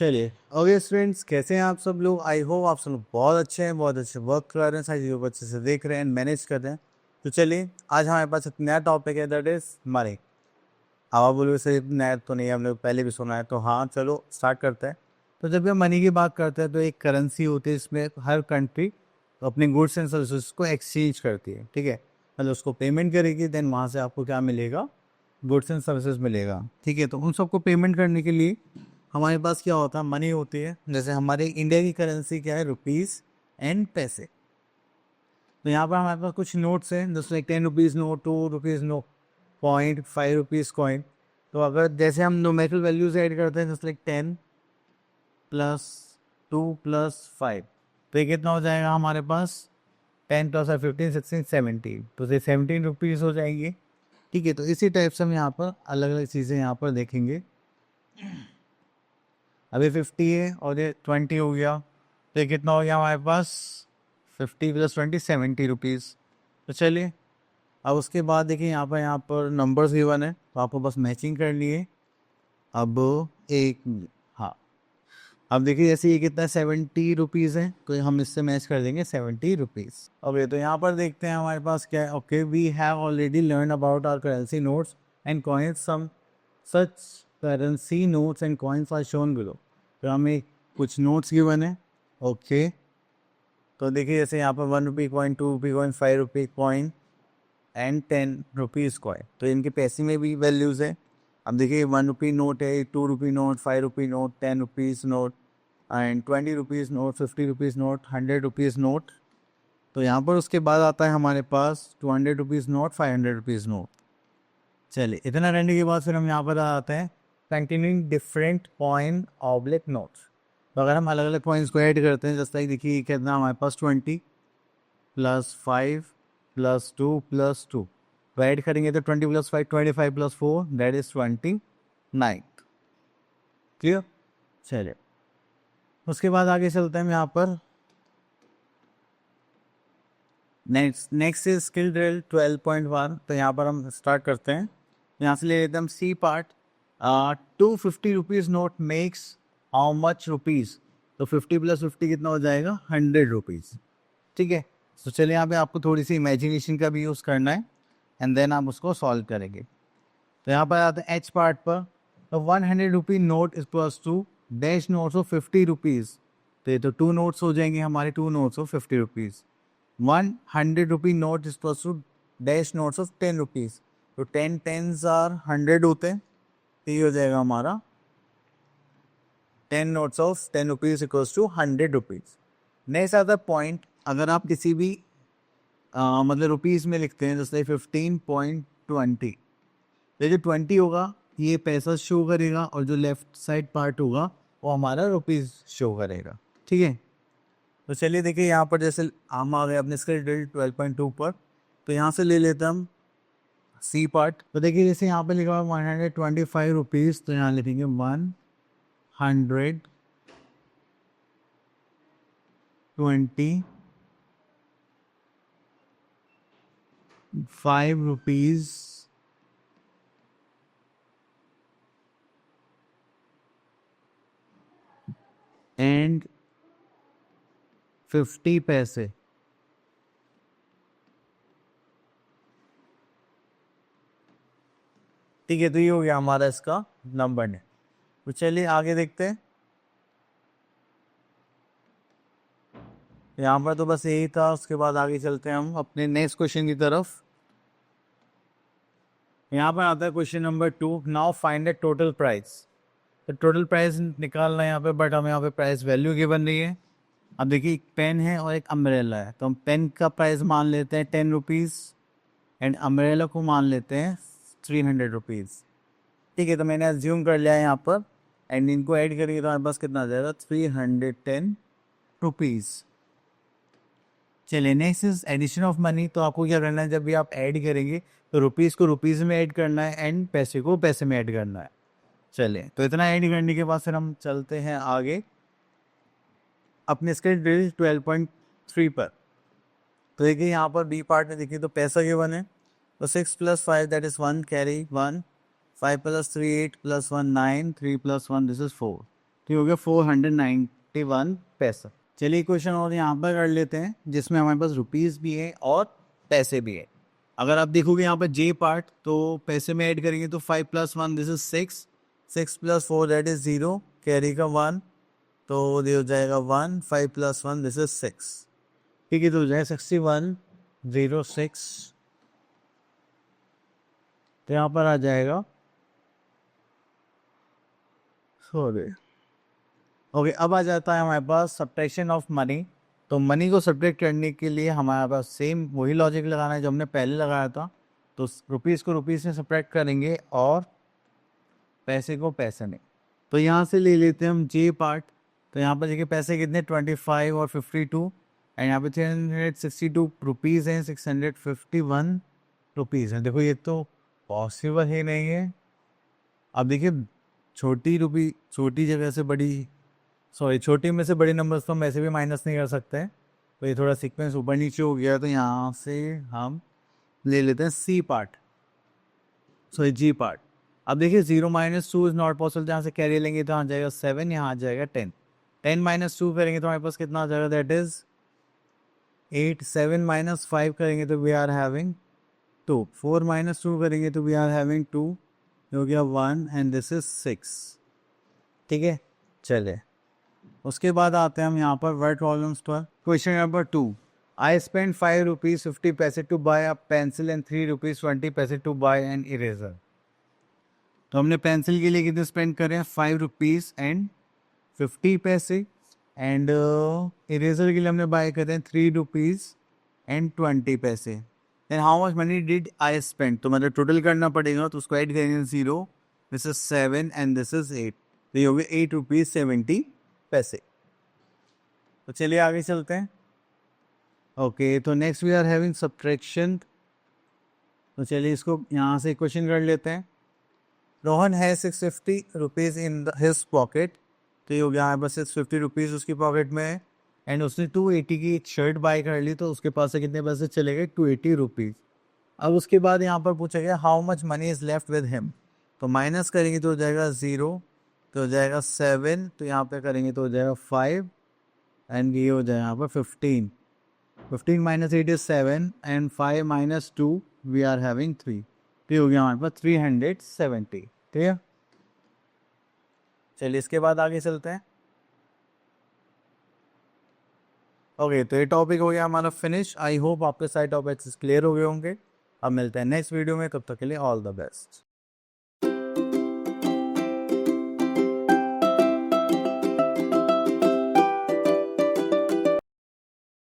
चलिए okay students, कैसे हैं आप सब लोग। आई होप आप सब लोग बहुत अच्छे हैं, बहुत अच्छे वर्क कर रहे हैं, सारी चीज़ों को अच्छे से देख रहे हैं एंड मैनेज कर रहे हैं। तो चलिए आज हमारे पास एक नया टॉपिक है, दैट इज मनी। अब आप बोलोगे सर नया तो नहीं, हमने पहले भी सुना है। तो हाँ चलो स्टार्ट करते हैं। तो जब भी हम मनी की बात करते हैं तो एक करेंसी होती है, इसमें हर कंट्री तो अपने गुड्स एंड सर्विसेज को एक्सचेंज करती है, ठीक है। मतलब उसको पेमेंट करेगी, देन वहाँ से आपको क्या मिलेगा, गुड्स एंड सर्विसेज मिलेगा, ठीक है। तो उन सबको पेमेंट करने के लिए हमारे पास क्या होता है, मनी होती है। जैसे हमारे इंडिया की करेंसी क्या है, रुपीज़ एंड पैसे। तो यहाँ पर हमारे पास कुछ नोट्स हैं, जैसे like 10 rupees note, 2 rupees note coin, 5 rupees coin. तो अगर जैसे हम नोमेट्रिकल वैल्यूज ऐड करते हैं, जैसे लाइक 10 + 2 + 5, तो ये कितना हो जाएगा हमारे पास, 10 + 5 = 15, 16, 17, तो ये 17 रुपीज़ हो जाएंगे, ठीक है। तो इसी टाइप से हम यहाँ पर अलग अलग चीज़ें यहाँ पर देखेंगे। अभी 50 है और ये 20 हो गया, तो ये कितना हो गया हमारे पास, 50 + 20 70 रुपीज़। तो चलिए अब उसके बाद देखिए यहाँ पर नंबर्स गिवन है, तो आपको बस मैचिंग करनी है। अब एक हाँ, अब देखिए जैसे ये कितना 70 रुपीज़ है, तो हम इससे मैच कर देंगे 70 रुपीज़। ओके, तो यहाँ पर देखते हैं हमारे पास क्या है। Okay, we have already learn about our currency notes and coins, some such currency notes and coins are shown below. तो हमें कुछ नोट्स गिवन है। ओके, तो देखिए जैसे यहाँ पर 1 rupee coin, 2 rupee coin, 5 rupee coin and 10 rupees coin, तो इनके पैसे में भी वैल्यूज़ है। अब देखिए 1 रुपी नोट है, 2 rupee note, 5 rupee note, 10 rupees note and 20 rupees note, 50 rupees note, 100 rupees note. तो यहाँ पर उसके बाद आता है हमारे पास 200 रुपीज़ नोट, 500 रुपीज़ नोट। चलिए इतना रहने के बाद फिर हम यहाँ पर आ जाते हैं continuing different coin oblique notes. तो अगर हम अलग अलग कॉइन्स को ऐड करते हैं, जैसे देखिए कितना हमारे पास 20 + 5 + 2 + 2, तो ऐड करेंगे तो 20 + 5 25 + 4 दैट इज 29। क्लियर। चलिए उसके बाद आगे चलते हैं हम यहाँ पर। Next is skill drill 12.1। तो यहाँ पर हम स्टार्ट करते हैं, यहाँ से ले लेते हैं हम C part. 250 rupees note makes how much rupees. तो 50 + 50 कितना हो जाएगा, 100 रुपीज़, ठीक है। तो चलिए यहाँ पे आपको थोड़ी सी इमेजिनेशन का भी यूज़ करना है एंड देन आप उसको सॉल्व करेंगे। तो यहाँ पर आते हैं एच पार्ट पर। तो 100 rupee note is plus two dash notes of 50 rupees. तो ये तो 2 नोट्स हो जाएंगे हमारे, 2 notes of 50 rupees. 100 rupee note is plus two dash notes of 10 rupees. तो 10 टेंस आर 100 होते हैं, तो ये हो जाएगा हमारा 10 notes of 10 rupees equals to 100 rupees. Next आता है पॉइंट। अगर आप किसी भी मतलब रुपीज़ में लिखते हैं, जैसे 15.20, तो जो 20 होगा ये पैसा शो करेगा और जो लेफ्ट साइड पार्ट होगा वो हमारा रुपीज़ शो करेगा, ठीक है। तो चलिए देखिए यहाँ पर जैसे हम आ गए अपने स्किल ड्रिल 12.2 पर। तो यहाँ से ले लेते हम सी पार्ट। तो देखिए जैसे यहाँ पे लिखा हुआ 125 रुपीज़, तो यहाँ लिखेंगे 125 रुपीज़ एंड 50 पैसे। ठीक है, तो ये हो गया हमारा इसका नंबर ने। तो चलिए आगे देखते हैं। यहाँ पर तो बस यही था, उसके बाद आगे चलते हैं हम अपने नेक्स्ट क्वेश्चन की तरफ। यहाँ पर आता है question number 2। Now find the total price. तो टोटल प्राइस निकालना है यहाँ पे, बट हमें यहाँ पे प्राइस वैल्यू गिवन नहीं है। अब देखिए एक पेन है और एक अम्ब्रेला है, तो हम पेन का प्राइस मान लेते हैं 10 रुपीज़ एंड अम्ब्रेला को मान लेते हैं 300 रुपीज़, ठीक है। तो मैंने अज्यूम कर लिया है यहाँ पर एंड इनको ऐड करेंगे तो हमारे पास कितना आ जाएगा, 310 रुपीज़। चलिए next is addition of money. तो आपको क्या करना है, जब भी आप ऐड करेंगे तो रुपीज़ को रुपीज़ में ऐड करना है एंड पैसे को पैसे में ऐड करना है। चलिए तो इतना ऐड करने के बाद फिर हम चलते हैं आगे अपने स्किल ड्रिल 12.3 पर। तो देखिए यहाँ पर बी पार्ट में देखिए तो पैसा गिवन है। तो 6 + 5 that is 1 carry 1, 5 + 3 8 + 1 9, 3 + 1 this is 4। ये हो गया 491 पैसा। चलिए क्वेश्चन और यहाँ पर कर लेते हैं जिसमें हमारे पास रुपीस भी है और पैसे भी है। अगर आप देखोगे यहाँ पर जे पार्ट, तो पैसे में ऐड करेंगे तो 5 + 1 this is 6, 6 + 4 that is 0, carry का 1, तो ये हो जाएगा 1, 5 + 1 दिस इज 6। ठीक है, तो हो जाएगा 6106। तो यहाँ पर आ जाएगा, सॉरी, ओके, अब आ जाता है हमारे पास सब्ट्रैक्शन ऑफ मनी। तो मनी को सब्ट्रैक्ट करने के लिए हमारे पास सेम वही लॉजिक लगाना है जो हमने पहले लगाया था। तो रुपीज़ को रुपीज़ से सब्ट्रैक्ट करेंगे और पैसे को पैसे में। तो यहाँ से ले लेते हैं हम जे पार्ट। तो यहाँ पर देखिए पैसे कितने 25 और 52, एंड यहाँ पे 362 रुपीज़ हैं, 651 रुपीज़ हैं। देखो ये तो पॉसिबल ही नहीं है। अब देखिए छोटी जगह से बड़ी, सॉरी, छोटी में से बड़ी नंबर्स तो हम ऐसे भी माइनस नहीं कर सकते हैं। तो ये थोड़ा सीक्वेंस ऊपर नीचे हो गया, तो यहाँ से हम ले लेते हैं सी पार्ट, सॉरी जी पार्ट। अब देखिए 0 - 2 इज नॉट पॉसिबल, यहाँ से कैरी लेंगे तो आ जाएगा 7, यहाँ आ जाएगा 10। 10 - 2 करेंगे तो हमारे पास कितना आ जाएगा, दैट इज 8। 7 - 5 करेंगे तो वी आर हैविंग 2। 4 - 2 करेंगे तो वी आर हैविंग 2, हो गया 1, एंड दिस इज 6। ठीक है, चले उसके बाद आते हैं हम यहाँ पर वर्ड प्रॉब्लम्स पर। Question number 2, I spend 5 rupees 50 paise to buy a pencil and 3 rupees 20 paise to bye an eraser. तो हमने पेंसिल के लिए कितने स्पेंड करें, 5 रुपीज़ एंड 50 पैसे, एंड इरेजर के लिए हमने बाय करें 3 rupees and 20 paise. Then how much money did I spend, तो मतलब टोटल करना पड़ेगा, तो उसको ऐड करेंगे 0, this is 7 and this is 8, तो ये हो गया 8 रुपीज़ 70 पैसे। तो चलिए आगे चलते हैं। ओके, तो next we are having subtraction. तो चलिए इसको यहाँ से क्वेश्चन कर लेते हैं। रोहन है 650 रुपीज़ इन हिज पॉकेट। तो ये हो गया, हमारे पास 650 रुपीज़ उसकी पॉकेट में है, एंड उसने 280 की एक शर्ट बाय कर ली, तो उसके पास से कितने पैसे चले गए, 280 रुपीज़। अब उसके बाद यहाँ पर पूछा गया how much money is left with him. तो माइनस करेंगे तो हो जाएगा 0, तो हो जाएगा 7, तो यहाँ पे करेंगे तो हो जाएगा 5, एंड ये हो जाएगा यहाँ पर 15। 15 - 8 is 7, and 5 - 2 we are having 3, तो ये हो गया हमारे पास 370। ठीक है, चलिए इसके बाद आगे चलते हैं। ओके, तो ये टॉपिक हो गया हमारा फिनिश। आई होप आपके सारे टॉपिक्स क्लियर हो गए होंगे। अब मिलते हैं नेक्स्ट वीडियो में, तब तक के लिए ऑल द बेस्ट।